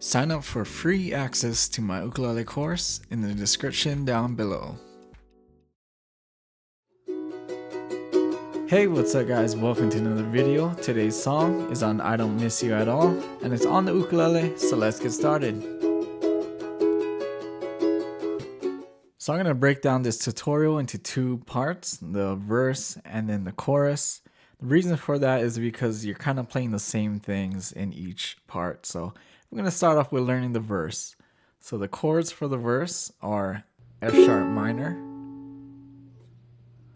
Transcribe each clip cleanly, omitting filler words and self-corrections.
Sign up for free access to my ukulele course in the description down below. Hey, what's up guys? Welcome to another video. Today's song is on I Don't Miss You At All, and it's on the ukulele, so let's get started. So I'm going to break down this tutorial into two parts, the verse and then the chorus. The reason for that is because you're kind of playing the same things in each part. So we're going to start off with learning the verse. So the chords for the verse are F sharp minor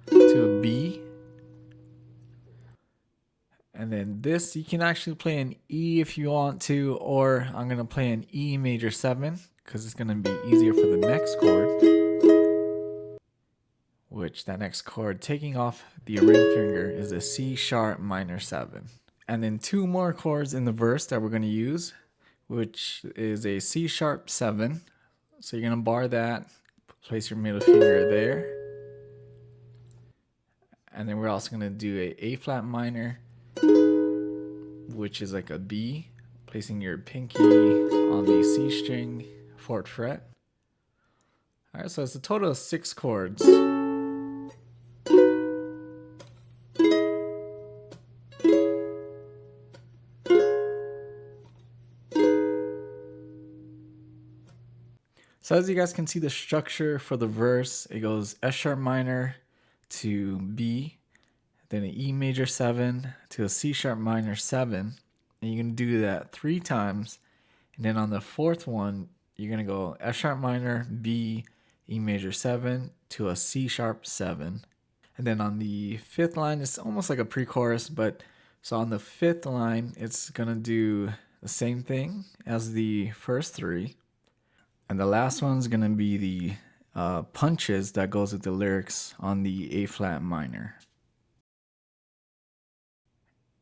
to a B. And then this, you can actually play an E if you want to, or I'm going to play an E major 7 because it's going to be easier for the next chord. Which that next chord, taking off the ring finger, is a C sharp minor 7. And then two more chords in the verse that we're going to use, which is a C sharp 7. So you're going to bar that, place your middle finger there. And then we're also going to do a flat minor, which is like a B, placing your pinky on the C string, 4th fret. Alright, so it's a total of 6 chords. So as you guys can see, the structure for the verse, it goes F sharp minor to B, then an E major 7 to a C sharp minor 7. And you're going to do that 3 times. And then on the 4th one, you're going to go F sharp minor, B, E major 7 to a C sharp 7. And then on the 5th line, it's almost like a pre-chorus, but so on the 5th line, it's going to do the same thing as the first 3. And the last one's going to be the punches that goes with the lyrics on the A flat minor.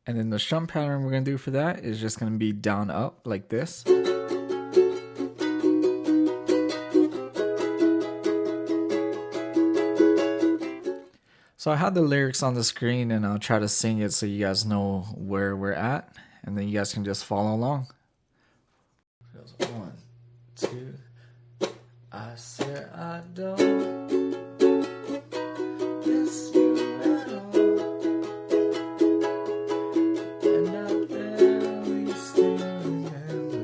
And then the strum pattern we're going to do for that is just going to be down up like this. So I have the lyrics on the screen and I'll try to sing it so you guys know where we're at, and then you guys can just follow along. 1, 2. I said I don't miss you at all, and I barely still remember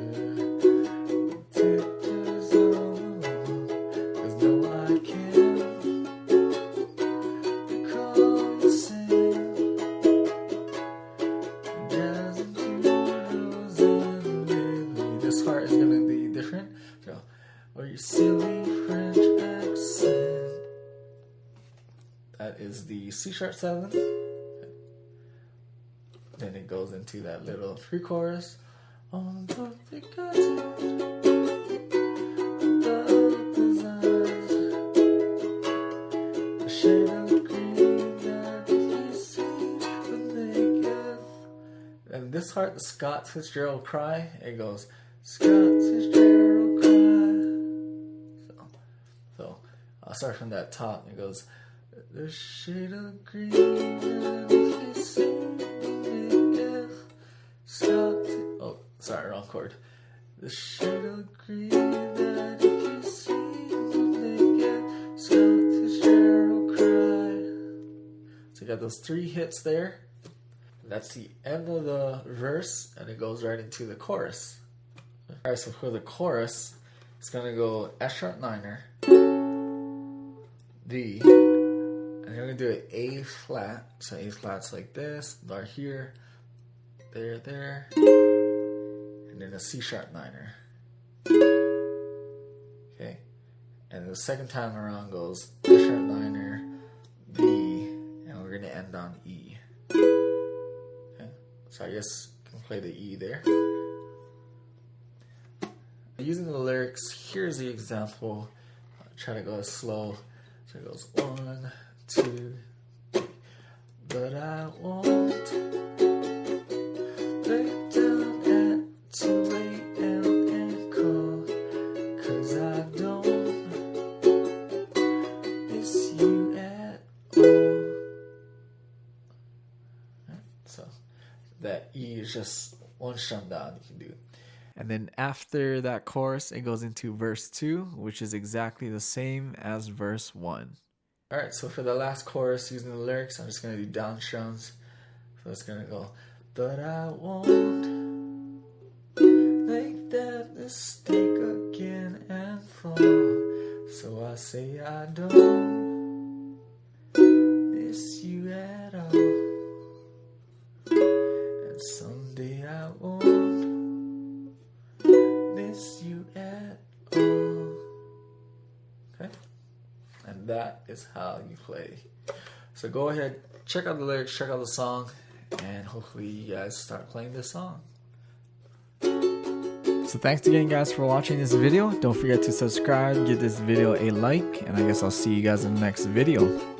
the pictures on the wall, 'cause no I can't recall you saying doesn't you rose and live. This part is going to be different, so or your silly French accent. That is the C sharp 7. Then it goes into that little pre-chorus. On the perfect content, above his eyes, a shade of green that he seems to make. And this part, the Scott Fitzgerald cry, it goes Scott Fitzgerald cry. So I'll start from that top. It goes, the shade of green and if you see me, Scott. Oh, sorry, wrong chord. The shade of green that if you see me, Scott Fitzgerald cry. So you got those 3 hits there. That's the end of the verse, and it goes right into the chorus. Alright, so for the chorus, it's gonna go F sharp minor, D, and then we're gonna do an A flat. So A flat's like this, right here, there, and then a C sharp minor. Okay, and the second time around goes F sharp minor, B, and we're gonna end on E. Okay, so I guess you can play the E there. Using the lyrics, here's the example. I'll try to go slow. So it goes 1, 2, 3. But I won't break down at 2 a.m. and call, 'cause I don't miss you at all. Right, so that E is just one strum down you can do. And then after that chorus, it goes into verse 2, which is exactly the same as verse 1. Alright, so for the last chorus, using the lyrics, I'm just going to do down strums. So it's going to go, but I won't make that mistake again and fall. So I say I don't miss you at all. And someday I won't miss you at all. Okay? And that is how you play. So go ahead, check out the lyrics, check out the song, and hopefully you guys start playing this song. So thanks again guys for watching this video. Don't forget to subscribe, give this video a like, and I guess I'll see you guys in the next video.